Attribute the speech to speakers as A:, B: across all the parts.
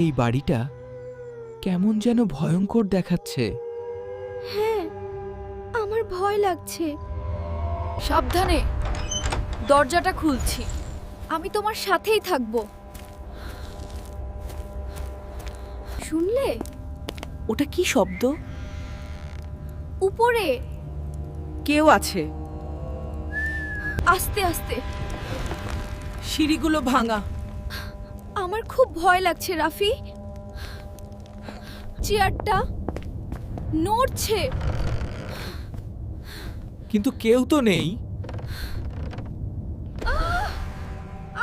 A: এই বাড়িটা কেমন যেন ভয়ঙ্কর দেখাচ্ছে।
B: হ্যাঁ, আমার ভয় লাগছে।
C: সাবধানে, দরজাটা খুলছি।
B: আমি তোমার সাথেই থাকব। শুনলে?
C: ওটা কি শব্দ?
B: উপরে
C: কেউ আছে।
B: আস্তে আস্তে।
C: সিঁড়িগুলো ভাঙা।
B: আমার খুব ভয় লাগছে রাফি। চেয়ারটা নড়ছে।
A: কিন্তু কেউ তো নেই।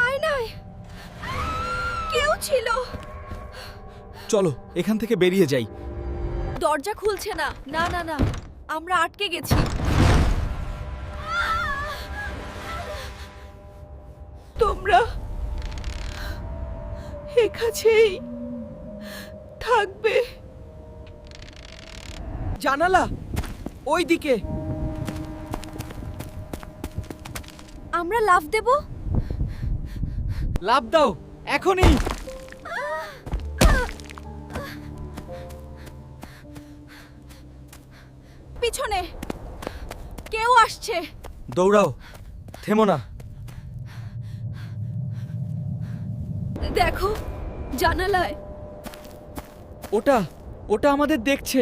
B: আয়নায় কেউ ছিল।
A: চলো এখান থেকে বেরিয়ে যাই।
B: দরজা খুলছে না। না না না, আমরা আটকে গেছি।
C: তোমরা এখানেই থাকবে। জানালা ওই দিকে।
B: আমরা লাফ দেব।
A: লাফ দাও এখনই।
B: পিছনে কেউ আসছে।
A: দৌড়াও, থেমো না।
B: দেখো জানালায়।
A: ওটা ওটা আমাদের দেখছে।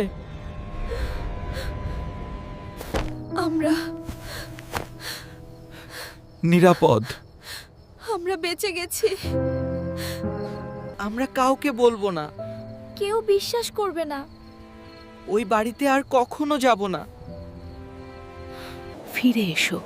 B: আমরা
A: নিরাপদ।
B: আমরা বেঁচে গেছি।
C: আমরা কাউকে বলবো না।
B: কেউ বিশ্বাস করবে না।
C: ওই বাড়িতে আর কখনো যাব না। ফিরে এসো।